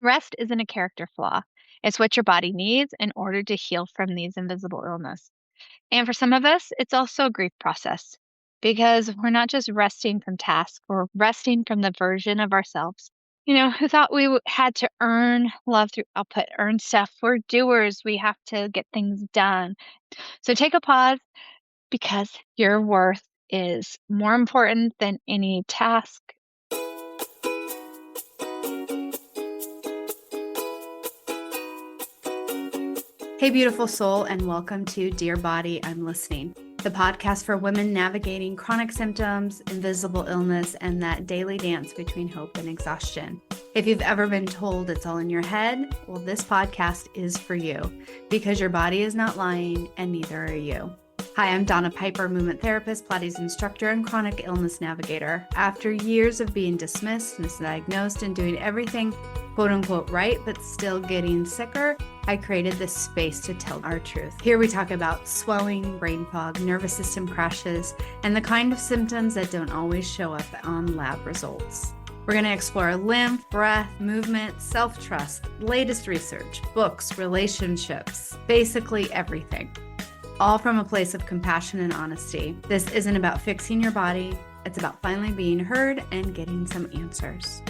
Rest isn't a character flaw. It's what your body needs in order to heal from these invisible illness. And for some of us, it's also a grief process because we're not just resting from tasks, we're resting from the version of ourselves, who thought we had to earn love through output, earn stuff. We're doers. We have to get things done. So take a pause because your worth is more important than any task. Hey, beautiful soul, and welcome to Dear Body, I'm Listening, the podcast for women navigating chronic symptoms, invisible illness, and that daily dance between hope and exhaustion. If you've ever been told it's all in your head, well, this podcast is for you because your body is not lying and neither are you. Hi, I'm Donna Piper, movement therapist, Pilates instructor, and chronic illness navigator. After years of being dismissed, misdiagnosed, and doing everything quote unquote right, but still getting sicker, I created this space to tell our truth. Here we talk about swelling, brain fog, nervous system crashes, and the kind of symptoms that don't always show up on lab results. We're going to explore lymph, breath, movement, self-trust, latest research, books, relationships, basically everything. All from a place of compassion and honesty. This isn't about fixing your body. It's about finally being heard and getting some answers.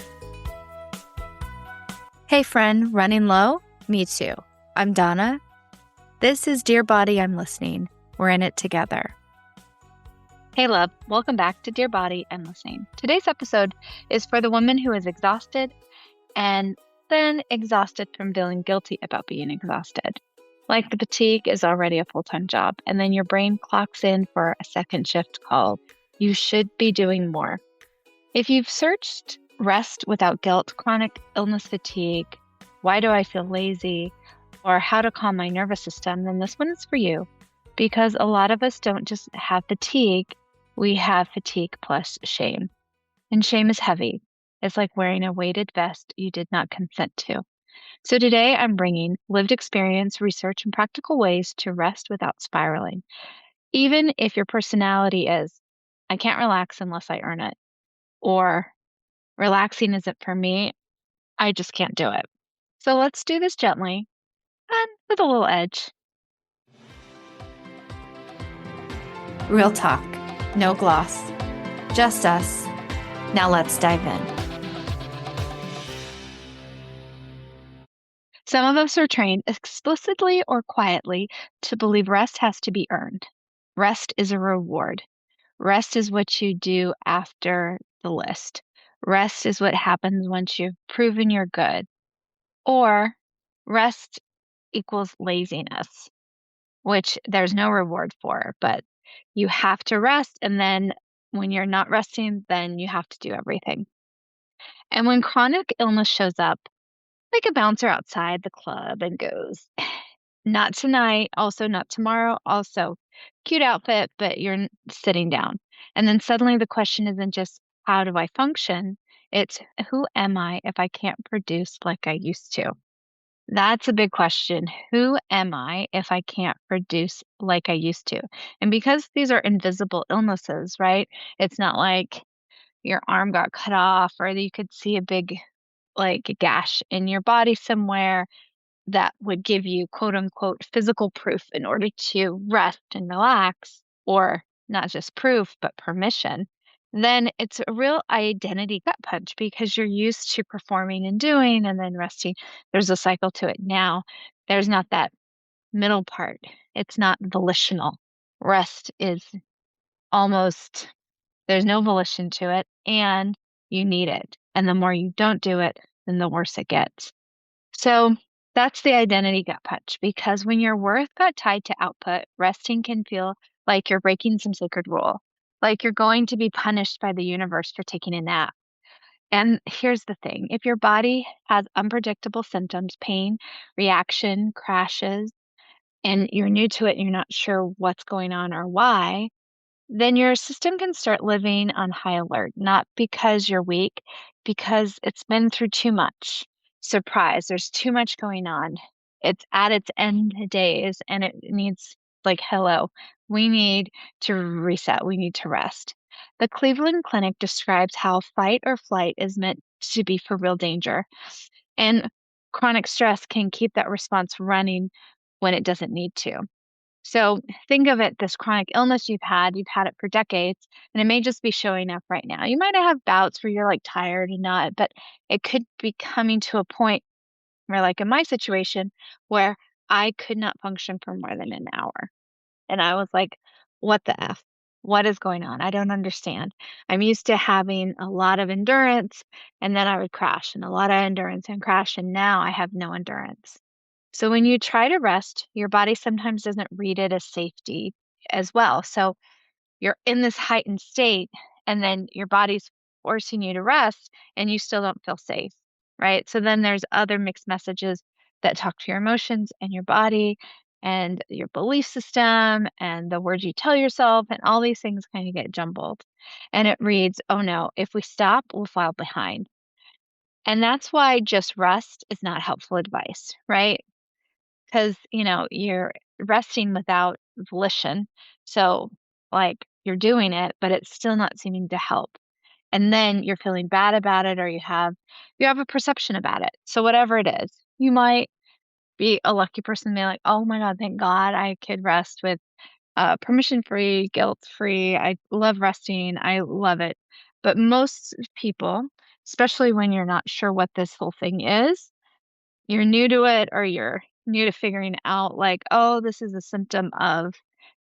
Hey friend, running low? Me too. I'm Donna. This is Dear Body, I'm Listening. We're in it together. Hey love, welcome back to Dear Body, I'm Listening. Today's episode is for the woman who is exhausted and then exhausted from feeling guilty about being exhausted. Like the fatigue is already a full-time job, and then your brain clocks in for a second shift called, you should be doing more. If you've searched rest without guilt, chronic illness fatigue, why do I feel lazy, or how to calm my nervous system, then this one is for you. Because a lot of us don't just have fatigue, we have fatigue plus shame. And shame is heavy. It's like wearing a weighted vest you did not consent to. So today I'm bringing lived experience, research, and practical ways to rest without spiraling. Even if your personality is, I can't relax unless I earn it, or relaxing isn't for me, I just can't do it. So let's do this gently and with a little edge. Real talk, no gloss, just us. Now let's dive in. Some of us are trained explicitly or quietly to believe rest has to be earned. Rest is a reward. Rest is what you do after the list. Rest is what happens once you've proven you're good. Or rest equals laziness, which there's no reward for, but you have to rest. And then when you're not resting, then you have to do everything. And when chronic illness shows up, like a bouncer outside the club and goes, not tonight, also not tomorrow, also cute outfit, but you're sitting down. And then suddenly the question isn't just, how do I function? It's, who am I if I can't produce like I used to? That's a big question. Who am I if I can't produce like I used to? And because these are invisible illnesses, right? It's not like your arm got cut off or you could see a big gash in your body somewhere that would give you quote unquote physical proof in order to rest and relax, or not just proof, but permission, then it's a real identity gut punch because you're used to performing and doing and then resting. There's a cycle to it now. There's not that middle part. It's not volitional. Rest is almost, there's no volition to it and you need it. And the more you don't do it, then the worse it gets. So that's the identity gut punch, because when your worth got tied to output, resting can feel like you're breaking some sacred rule, like you're going to be punished by the universe for taking a nap. And here's the thing, if your body has unpredictable symptoms, pain, reaction, crashes, and you're new to it and you're not sure what's going on or why, then your system can start living on high alert, not because you're weak, because it's been through too much. Surprise, there's too much going on. It's at its end days and it needs, like, hello, we need to reset. We need to rest. The Cleveland Clinic describes how fight or flight is meant to be for real danger. And chronic stress can keep that response running when it doesn't need to. So think of it, this chronic illness you've had it for decades, and it may just be showing up right now. You might have bouts where you're like tired and not, but it could be coming to a point where, like in my situation, where I could not function for more than an hour. And I was like, what the F? What is going on? I don't understand. I'm used to having a lot of endurance and then I would crash and a lot of endurance and crash. And now I have no endurance. So when you try to rest, your body sometimes doesn't read it as safety as well. So you're in this heightened state and then your body's forcing you to rest and you still don't feel safe, right? So then there's other mixed messages that talk to your emotions and your body and your belief system and the words you tell yourself, and all these things kind of get jumbled. And it reads, oh no, if we stop, we'll fall behind. And that's why just rest is not helpful advice, right? Because, you're resting without volition. So, like, you're doing it, but it's still not seeming to help. And then you're feeling bad about it, or you have a perception about it. So whatever it is, you might be a lucky person and be like, "Oh my God, thank God I could rest with permission-free, guilt-free. I love resting. I love it." But most people, especially when you're not sure what this whole thing is, you're new to it or you're new to figuring out like, oh, this is a symptom of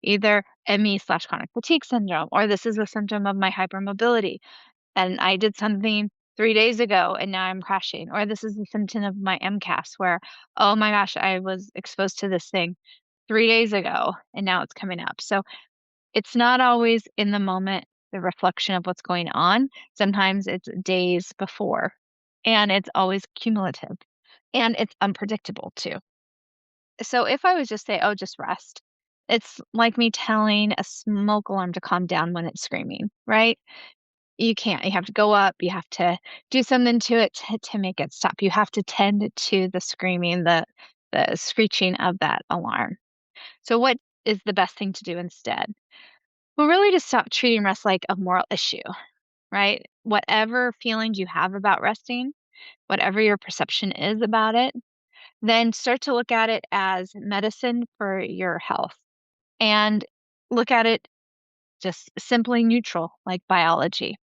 either ME/chronic fatigue syndrome, or this is a symptom of my hypermobility. And I did something 3 days ago and now I'm crashing. Or this is a symptom of my MCAS where, oh my gosh, I was exposed to this thing 3 days ago and now it's coming up. So it's not always in the moment, the reflection of what's going on. Sometimes it's days before, and it's always cumulative and it's unpredictable too. So if I was just say, "Oh, just rest," it's like me telling a smoke alarm to calm down when it's screaming, right? You can't. You have to go up, you have to do something to it to make it stop. You have to tend to the screaming, the screeching of that alarm. So what is the best thing to do instead? Well, really to stop treating rest like a moral issue, right? Whatever feelings you have about resting, whatever your perception is about it, then start to look at it as medicine for your health and look at it just simply neutral, like biology.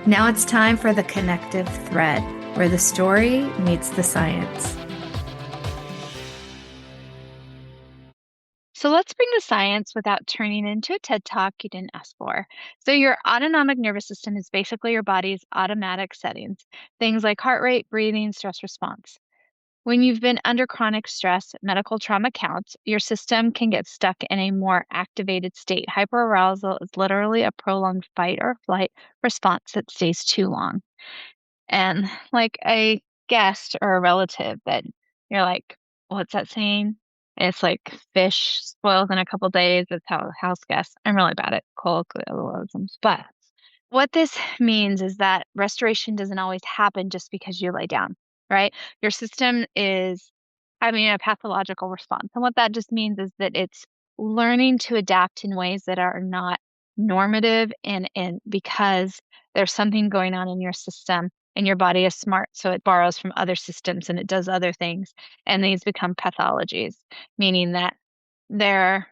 Now it's time for the connective thread, where the story meets the science. So let's bring the science without turning into a TED Talk you didn't ask for. So your autonomic nervous system is basically your body's automatic settings, things like heart rate, breathing, stress response. When you've been under chronic stress, medical trauma counts, your system can get stuck in a more activated state. Hyperarousal is literally a prolonged fight or flight response that stays too long. And like a guest or a relative that you're like, what's that saying? It's like fish spoils in a couple days. That's how house guests. I'm really bad at colloquialisms. But what this means is that restoration doesn't always happen just because you lay down, right? Your system is having a pathological response. And what that just means is that it's learning to adapt in ways that are not normative, and because there's something going on in your system, and your body is smart, so it borrows from other systems and it does other things. And these become pathologies, meaning that they're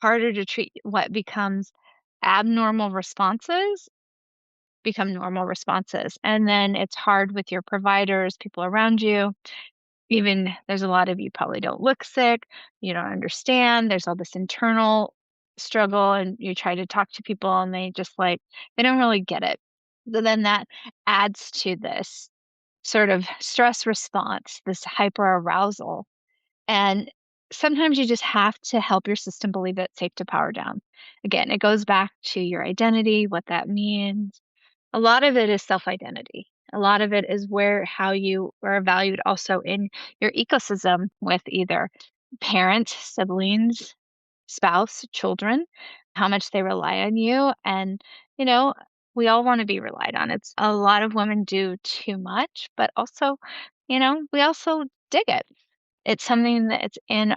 harder to treat. What becomes abnormal responses become normal responses. And then it's hard with your providers, people around you. Even there's a lot of you probably don't look sick, you don't understand. There's all this internal struggle, and you try to talk to people and they just like, they don't really get it. So then that adds to this sort of stress response, this hyper arousal. And sometimes you just have to help your system believe that it's safe to power down. Again, it goes back to your identity, what that means. A lot of it is self-identity. A lot of it is how you are valued also in your ecosystem with either parents, siblings, spouse, children, how much they rely on you. And, you know, we all want to be relied on. It's a lot of women do too much, but also, we also dig it. It's something that's in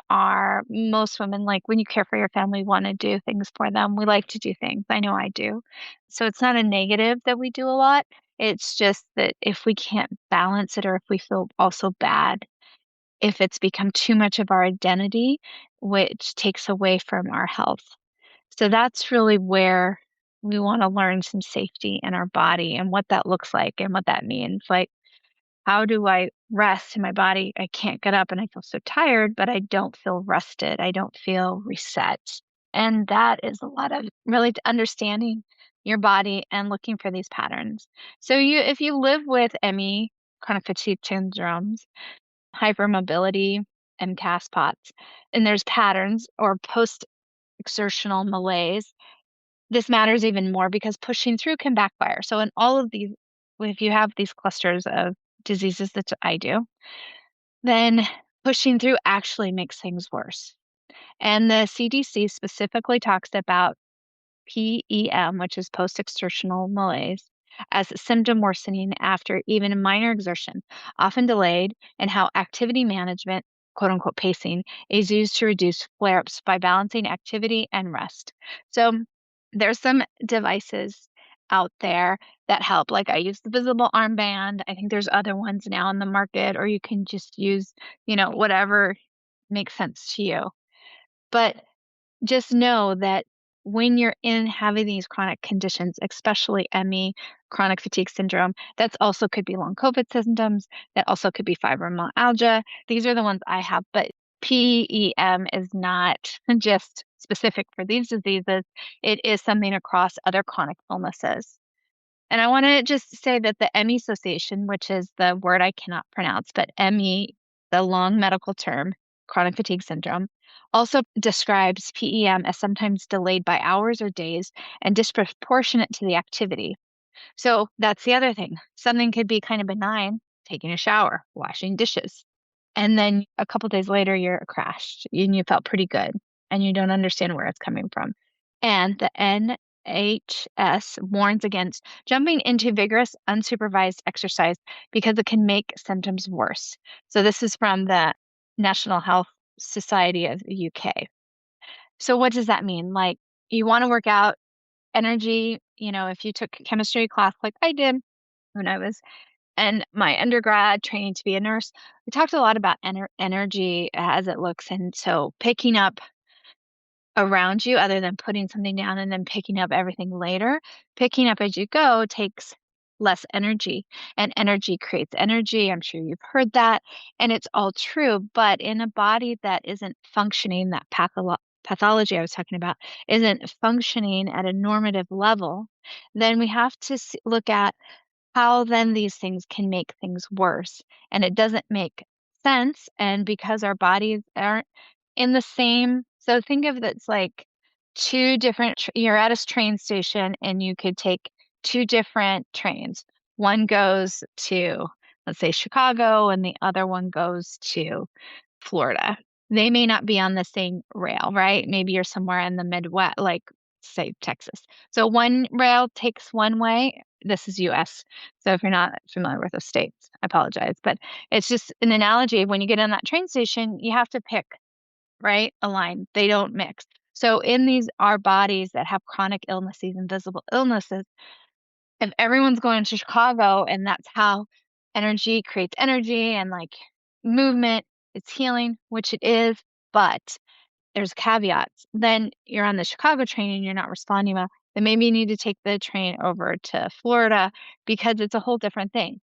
most women, like when you care for your family, want to do things for them. We like to do things. I know I do. So it's not a negative that we do a lot. It's just that if we can't balance it or if we feel also bad, if it's become too much of our identity, which takes away from our health. So that's really where we want to learn some safety in our body and what that looks like and what that means. Like, how do I rest in my body? I can't get up and I feel so tired, but I don't feel rested. I don't feel reset. And that is a lot of really understanding your body and looking for these patterns. So if you live with ME, chronic fatigue syndromes, hypermobility, MCAS POTS, and there's patterns or post-exertional malaise, this matters even more because pushing through can backfire. So in all of these, if you have these clusters of diseases that I do, then pushing through actually makes things worse. And the CDC specifically talks about PEM, which is post-exertional malaise, as symptom worsening after even a minor exertion, often delayed, and how activity management, quote unquote pacing, is used to reduce flare ups by balancing activity and rest. So there's some devices out there that help. Like I use the visible armband. I think there's other ones now in the market, or you can just use, whatever makes sense to you. But just know that when you're in having these chronic conditions, especially ME, chronic fatigue syndrome, that's also could be long COVID symptoms. That also could be fibromyalgia. These are the ones I have, but PEM is not just specific for these diseases. It is something across other chronic illnesses. And I want to just say that the ME Association, which is the word I cannot pronounce, but ME, the long medical term, chronic fatigue syndrome, also describes PEM as sometimes delayed by hours or days and disproportionate to the activity. So that's the other thing. Something could be kind of benign, taking a shower, washing dishes. And then a couple days later, you're crashed and you felt pretty good and you don't understand where it's coming from. And the NHS warns against jumping into vigorous, unsupervised exercise because it can make symptoms worse. So this is from the National Health Society of the UK. So what does that mean? Like you want to work out energy, if you took chemistry class like I did when I was in my undergrad training to be a nurse, we talked a lot about energy as it looks. And so picking up around you, other than putting something down and then picking up everything later, picking up as you go takes less energy, and energy creates energy. I'm sure you've heard that, and it's all true. But in a body that isn't functioning, that pathology I was talking about isn't functioning at a normative level, then we have to look at how then these things can make things worse. And it doesn't make sense. And because our bodies aren't in the same, so think of it's like two different, you're at a train station and you could take two different trains. One goes to, let's say, Chicago, and the other one goes to Florida. They may not be on the same rail, right? Maybe you're somewhere in the Midwest, like say Texas. So one rail takes one way. This is US. So if you're not familiar with the states, I apologize. But it's just an analogy. When you get on that train station, you have to pick, right? A line. They don't mix. So in these our bodies that have chronic illnesses, invisible illnesses, if everyone's going to Chicago and that's how energy creates energy and like movement, it's healing, which it is, but there's caveats. Then you're on the Chicago train and you're not responding well. Then maybe you need to take the train over to Florida because it's a whole different thing.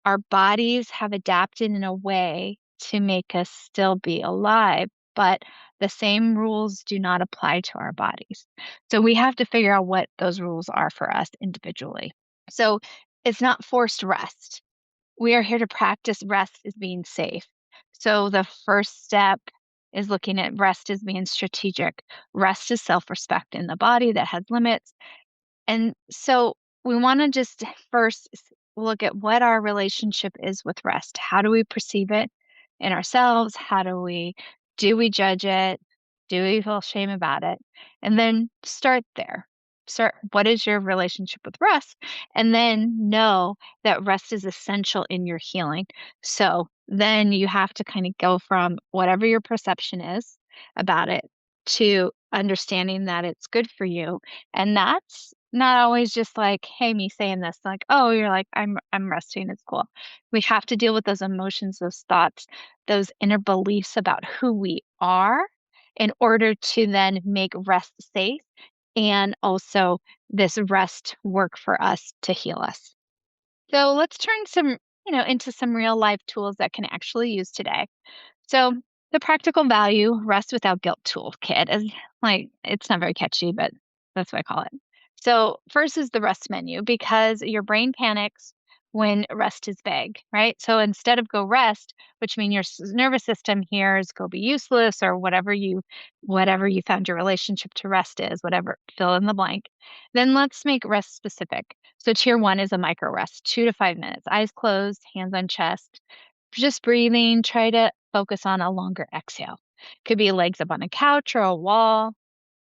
Our bodies have adapted in a way to make us still be alive, but the same rules do not apply to our bodies. So we have to figure out what those rules are for us individually. So it's not forced rest. We are here to practice rest as being safe. So the first step is looking at rest as being strategic. Rest is self-respect in the body that has limits. And so we want to just first look at what our relationship is with rest. How do we perceive it in ourselves? Do we judge it? Do we feel shame about it? And then start there. Start, what is your relationship with rest? And then know that rest is essential in your healing. So then you have to kind of go from whatever your perception is about it to understanding that it's good for you. And that's Not always just like, hey, me saying this, like, oh, you're like, I'm resting, it's cool. We have to deal with those emotions, those thoughts, those inner beliefs about who we are in order to then make rest safe and also this rest work for us to heal us. So let's turn into some real life tools that can actually use today. So the practical value rest without guilt toolkit is like it's not very catchy, but that's what I call it. So first is the rest menu because your brain panics when rest is vague, right? So instead of go rest, which means your nervous system hears go be useless or whatever you found your relationship to rest is, whatever fill in the blank. Then let's make rest specific. So tier 1 is a micro rest, 2 to 5 minutes, eyes closed, hands on chest, just breathing. Try to focus on a longer exhale. Could be legs up on a couch or a wall,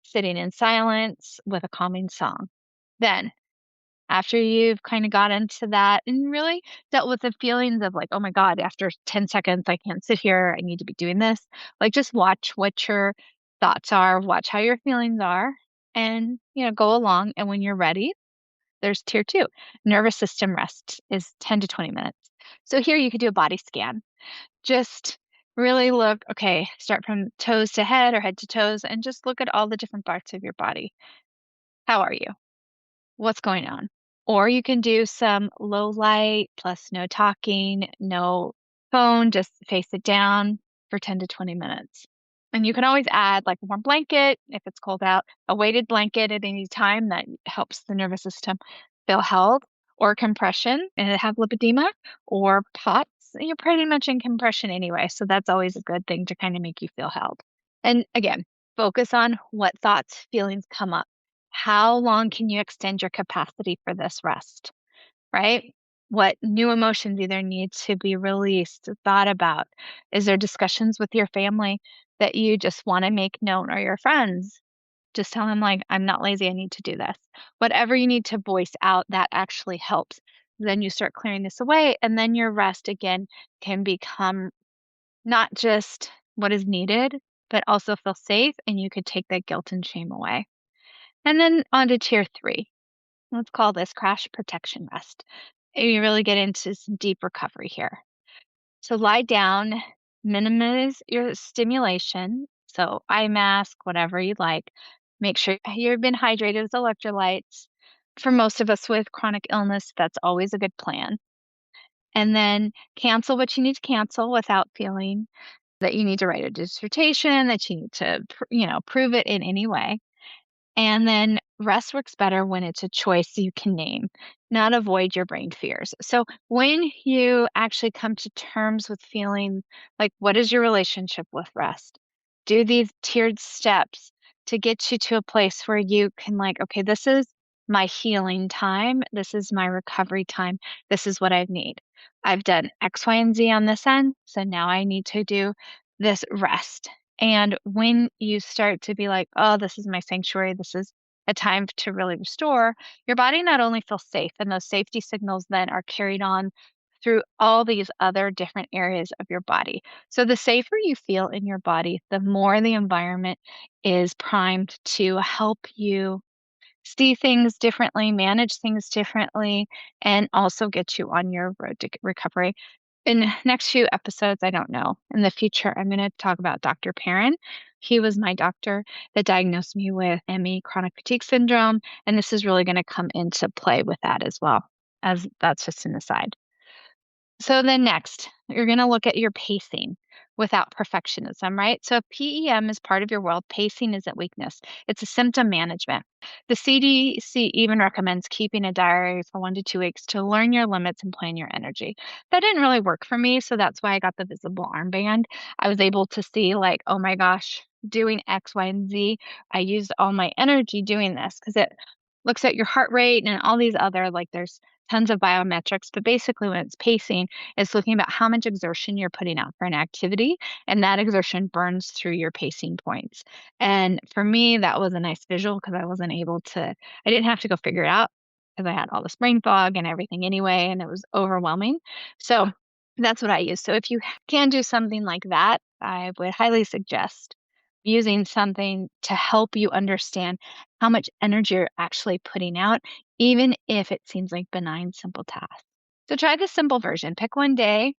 sitting in silence with a calming song. Then, after you've kind of got into that and really dealt with the feelings of like, oh my God, after 10 seconds, I can't sit here. I need to be doing this. Like, just watch what your thoughts are, watch how your feelings are, and, go along. And when you're ready, there's tier 2. Nervous system rest is 10 to 20 minutes. So here you could do a body scan. Just really look, okay, start from toes to head or head to toes and just look at all the different parts of your body. How are you? What's going on? Or you can do some low light plus no talking, no phone, just face it down for 10 to 20 minutes. And you can always add like a warm blanket if it's cold out, a weighted blanket at any time that helps the nervous system feel held, or compression and have lipedema, or POTS. You're pretty much in compression anyway. So that's always a good thing to kind of make you feel held. And again, focus on what thoughts, feelings come up. How long can you extend your capacity for this rest, right? What new emotions either need to be released, thought about? Is there discussions with your family that you just want to make known, or your friends? Just tell them, like, I'm not lazy, I need to do this. Whatever you need to voice out, that actually helps. Then you start clearing this away, and then your rest again can become not just what is needed, but also feel safe, and you could take that guilt and shame away. And then on to tier 3. Let's call this crash protection rest. You really get into some deep recovery here. So lie down, minimize your stimulation. So eye mask, whatever you like. Make sure you've been hydrated with electrolytes. For most of us with chronic illness, that's always a good plan. And then cancel what you need to cancel without feeling that you need to write a dissertation, that you need to, prove it in any way. And then rest works better when it's a choice you can name, not avoid your brain fears. So when you actually come to terms with feeling like, what is your relationship with rest? Do these tiered steps to get you to a place where you can, like, okay, this is my healing time. This is my recovery time. This is what I need. I've done X, Y, and Z on this end. So now I need to do this rest. And when you start to be like, oh, this is my sanctuary, this is a time to really restore, your body not only feels safe, and those safety signals then are carried on through all these other different areas of your body. So the safer you feel in your body, the more the environment is primed to help you see things differently, manage things differently, and also get you on your road to recovery. In next few episodes, I don't know. In the future, I'm going to talk about Dr. Perrin. He was my doctor that diagnosed me with ME, chronic fatigue syndrome, and this is really going to come into play with that as well, as that's just an aside. So then next, you're going to look at your pacing without perfectionism, right? So if PEM is part of your world, pacing isn't weakness. It's a symptom management. The CDC even recommends keeping a diary for 1 to 2 weeks to learn your limits and plan your energy. That didn't really work for me, so that's why I got the visible armband. I was able to see, like, oh my gosh, doing X, Y, and Z, I used all my energy doing this because it looks at your heart rate and all these other, like, there's tons of biometrics, but basically when it's pacing, it's looking about how much exertion you're putting out for an activity, and that exertion burns through your pacing points. And for me, that was a nice visual because I didn't have to go figure it out because I had all this brain fog and everything anyway, and it was overwhelming. So that's what I use. So if you can do something like that, I would highly suggest using something to help you understand how much energy you're actually putting out, even if it seems like benign, simple tasks. So try the simple version. Pick one day,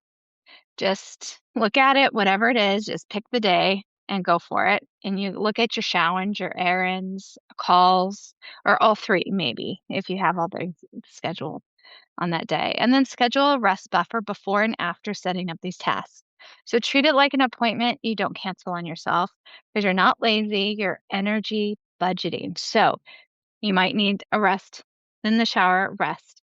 just look at it, whatever it is, just pick the day and go for it. And you look at your showers, your errands, calls, or all three, maybe, if you have all those scheduled on that day. And then schedule a rest buffer before and after setting up these tasks. So treat it like an appointment you don't cancel on yourself because you're not lazy, you're energy budgeting. So you might need a rest, then the shower, rest,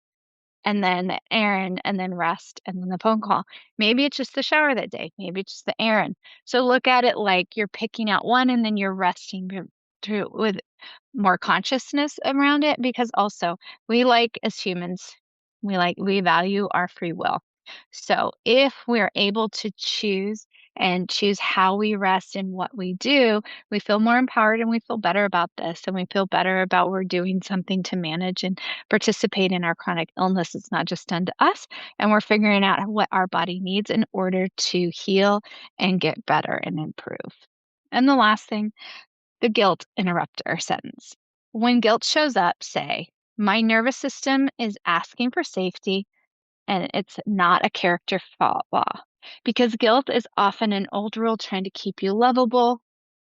and then the errand, and then rest, and then the phone call. Maybe it's just the shower that day. Maybe it's just the errand. So look at it like you're picking out one and then you're resting through with more consciousness around it, because also we like, as humans, we value our free will. So if we're able to choose and choose how we rest and what we do, we feel more empowered and we feel better about this, and we feel better about we're doing something to manage and participate in our chronic illness. It's not just done to us, and we're figuring out what our body needs in order to heal and get better and improve. And the last thing, the guilt interrupter sentence. When guilt shows up, say, my nervous system is asking for safety and it's not a character flaw. Because guilt is often an old rule trying to keep you lovable,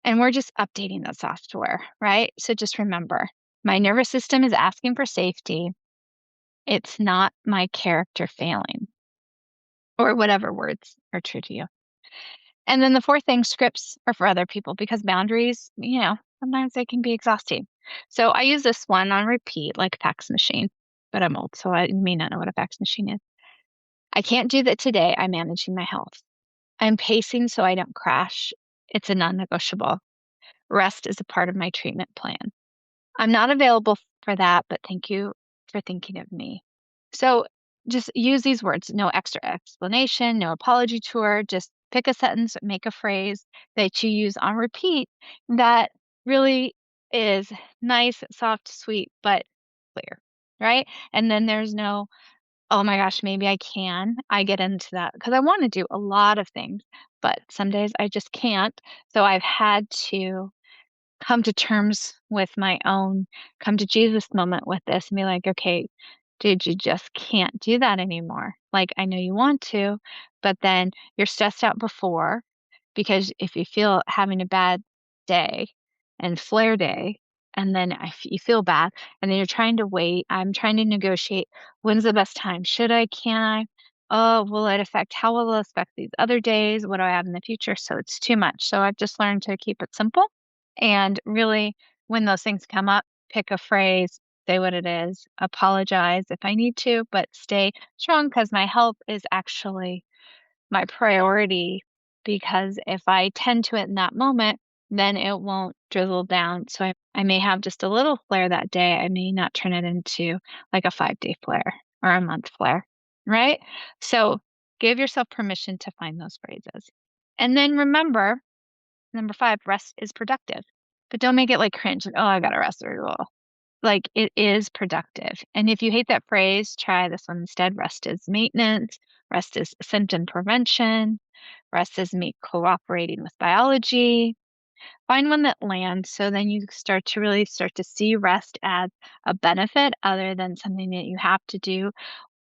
and we're just updating the software, right? So just remember, my nervous system is asking for safety. It's not my character failing, or whatever words are true to you. And then the fourth thing, scripts are for other people because boundaries, sometimes they can be exhausting. So I use this one on repeat, like a fax machine, but I'm old, so I may not know what a fax machine is. I can't do that today. I'm managing my health. I'm pacing so I don't crash. It's a non-negotiable. Rest is a part of my treatment plan. I'm not available for that, but thank you for thinking of me. So just use these words, no extra explanation, no apology tour, just pick a sentence, make a phrase that you use on repeat that really is nice, soft, sweet, but clear, right? And then there's no, oh my gosh, maybe I can. I get into that because I want to do a lot of things, but some days I just can't. So I've had to come to terms with my own come to Jesus moment with this and be like, okay, dude, you just can't do that anymore. Like, I know you want to, but then you're stressed out before, because if you feel having a bad day and flare day, and then you feel bad, and then you're trying to wait, I'm trying to negotiate, when's the best time? Should I? Can I? Oh, will it affect? How will it affect these other days? What do I have in the future? So it's too much. So I've just learned to keep it simple and really, when those things come up, pick a phrase, say what it is, apologize if I need to, but stay strong because my health is actually my priority. Because if I tend to it in that moment, then it won't drizzle down. So I may have just a little flare that day. I may not turn it into like a 5-day flare or a month flare, right? So give yourself permission to find those phrases. And then remember, number 5, rest is productive. But don't make it like cringe, like, oh, I gotta rest. Like, it is productive. And if you hate that phrase, try this one instead. Rest is maintenance. Rest is symptom prevention. Rest is me cooperating with biology. Find one that lands, so then you start to see rest as a benefit other than something that you have to do,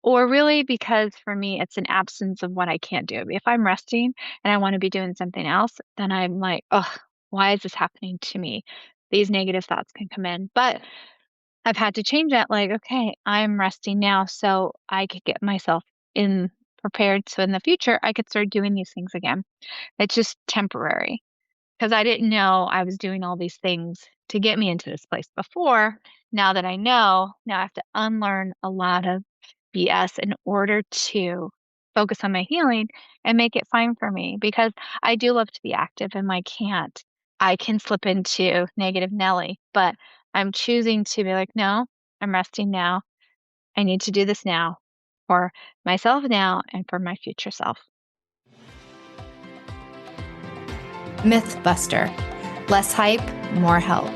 or really, because for me, it's an absence of what I can't do. If I'm resting and I want to be doing something else, then I'm like, oh, why is this happening to me? These negative thoughts can come in. But I've had to change that. Like, okay, I'm resting now, so I could get myself in prepared. So in the future, I could start doing these things again. It's just temporary because I didn't know I was doing all these things to get me into this place before. Now that I know, now I have to unlearn a lot of BS in order to focus on my healing and make it fine for me, because I do love to be active and I can slip into negative Nelly, but I'm choosing to be like, no, I'm resting now. I need to do this now for myself now and for my future self. Mythbuster. Less hype, more help.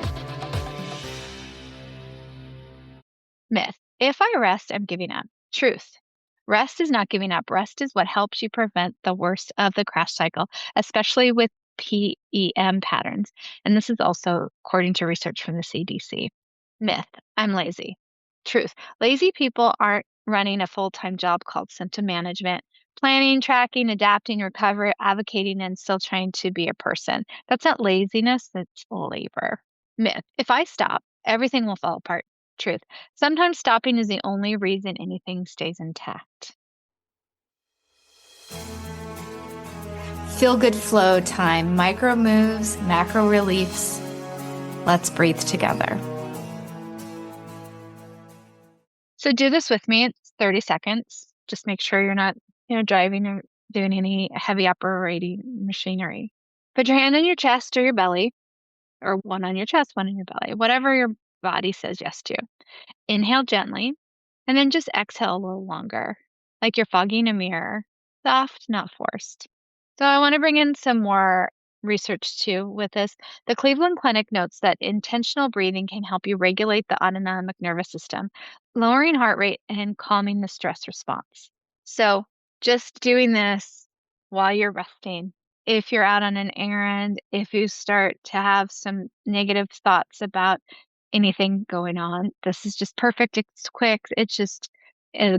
Myth. If I rest, I'm giving up. Truth. Rest is not giving up. Rest is what helps you prevent the worst of the crash cycle, especially with REPEM patterns. And this is also according to research from the CDC. Myth, I'm lazy. Truth, lazy people aren't running a full-time job called symptom management, planning, tracking, adapting, recovery, advocating, and still trying to be a person. That's not laziness, that's labor. Myth, if I stop, everything will fall apart. Truth, sometimes stopping is the only reason anything stays intact. Feel good flow time, micro moves, macro reliefs. Let's breathe together. So do this with me. It's 30 seconds. Just make sure you're not, driving or doing any heavy operating machinery. Put your hand on your chest or your belly, or one on your chest, one on your belly, whatever your body says yes to. Inhale gently, and then just exhale a little longer, like you're fogging a mirror. Soft, not forced. So I want to bring in some more research too with this. The Cleveland Clinic notes that intentional breathing can help you regulate the autonomic nervous system, lowering heart rate and calming the stress response. So just doing this while you're resting. If you're out on an errand, if you start to have some negative thoughts about anything going on, this is just perfect. It's quick. It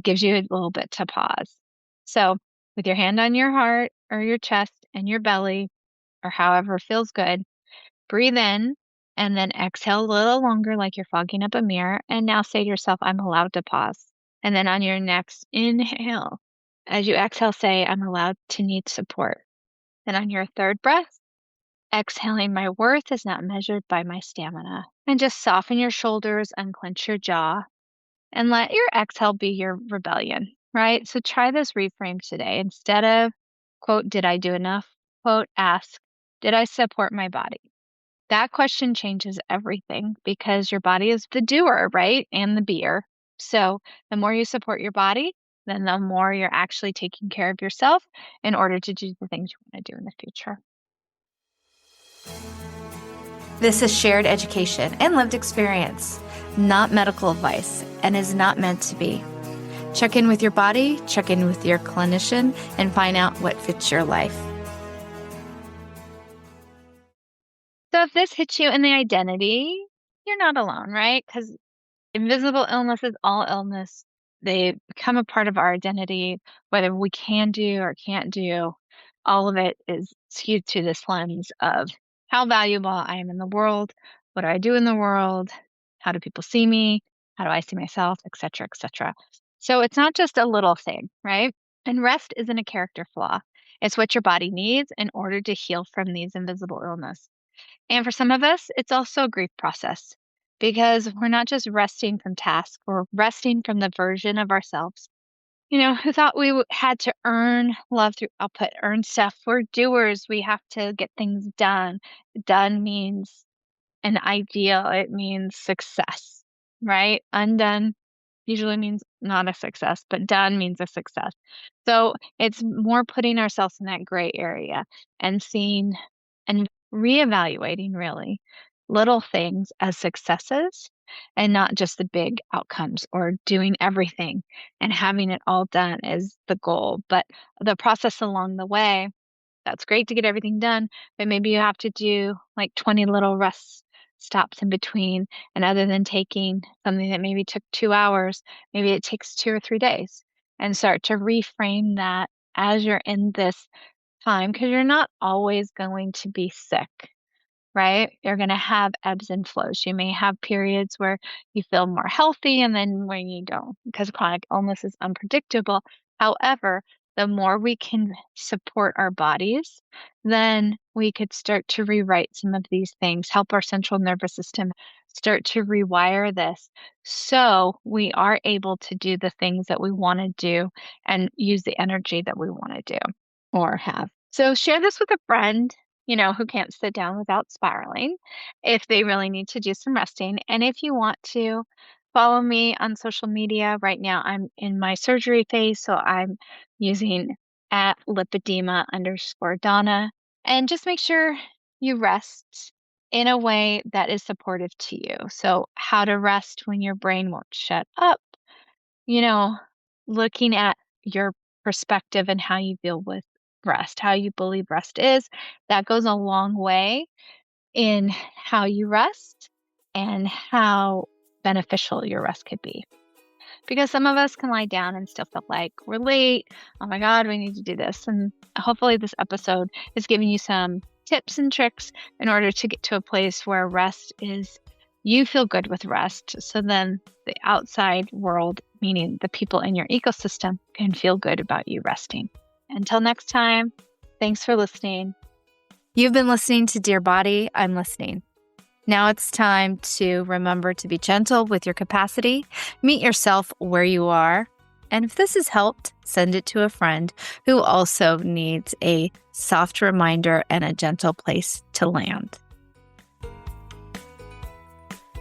gives you a little bit to pause. So with your hand on your heart or your chest and your belly, or however feels good, breathe in and then exhale a little longer like you're fogging up a mirror. And now say to yourself, I'm allowed to pause. And then on your next inhale, as you exhale, say, I'm allowed to need support. Then on your third breath, exhaling, my worth is not measured by my stamina. And just soften your shoulders, unclench your jaw, and let your exhale be your rebellion, right? So try this reframe today. Instead of, quote, did I do enough? Quote, ask, did I support my body? That question changes everything because your body is the doer, right? And the beer. So the more you support your body, then the more you're actually taking care of yourself in order to do the things you want to do in the future. This is shared education and lived experience, not medical advice, and is not meant to be. Check in with your body, check in with your clinician, and find out what fits your life. So if this hits you in the identity, you're not alone, right? Because invisible illness is all illness. They become a part of our identity, whether we can do or can't do. All of it is skewed through this lens of how valuable I am in the world, what do I do in the world, how do people see me, how do I see myself, et cetera, et cetera. So it's not just a little thing, right? And rest isn't a character flaw. It's what your body needs in order to heal from these invisible illness. And for some of us, it's also a grief process because we're not just resting from tasks, we're resting from the version of ourselves, who thought we had to earn love through output, earn stuff. We're doers. We have to get things done. Done means an ideal, it means success, right? Undone usually means not a success, but done means a success. So it's more putting ourselves in that gray area and seeing and reevaluating really little things as successes and not just the big outcomes, or doing everything and having it all done is the goal. But the process along the way, that's great to get everything done, but maybe you have to do like 20 little rest stops in between. And other than taking something that maybe took 2 hours, maybe it takes 2 or 3 days, and start to reframe that as you're in this time, because you're not always going to be sick, right? You're going to have ebbs and flows. You may have periods where you feel more healthy and then when you don't, because chronic illness is unpredictable. However, the more we can support our bodies, then we could start to rewrite some of these things, help our central nervous system start to rewire this so we are able to do the things that we want to do and use the energy that we want to do or have. So share this with a friend, who can't sit down without spiraling, if they really need to do some resting. And if you want to follow me on social media, right now I'm in my surgery phase, so I'm using at lipedema_Donna. And just make sure you rest in a way that is supportive to you. So how to rest when your brain won't shut up, you know, looking at your perspective and how you deal with rest, how you believe rest is. That goes a long way in how you rest and how beneficial your rest could be. Because some of us can lie down and still feel like we're late. Oh my God, we need to do this. And hopefully this episode is giving you some tips and tricks in order to get to a place where rest is, you feel good with rest. So then the outside world, meaning the people in your ecosystem, can feel good about you resting. Until next time, thanks for listening. You've been listening to Dear Body, I'm Listening. Now it's time to remember to be gentle with your capacity, meet yourself where you are, and if this has helped, send it to a friend who also needs a soft reminder and a gentle place to land.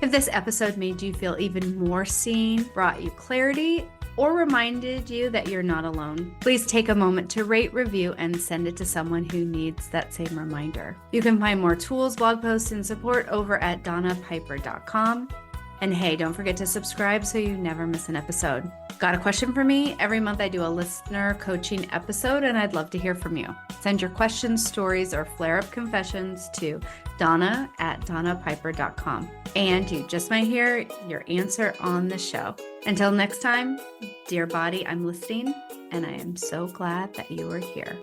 If this episode made you feel even more seen, brought you clarity, or reminded you that you're not alone, please take a moment to rate, review, and send it to someone who needs that same reminder. You can find more tools, blog posts, and support over at donnapiper.com. And hey, don't forget to subscribe so you never miss an episode. Got a question for me? Every month I do a listener coaching episode, and I'd love to hear from you. Send your questions, stories, or flare-up confessions to donna@donnapiper.com. And you just might hear your answer on the show. Until next time, dear body, I'm listening, and I am so glad that you are here.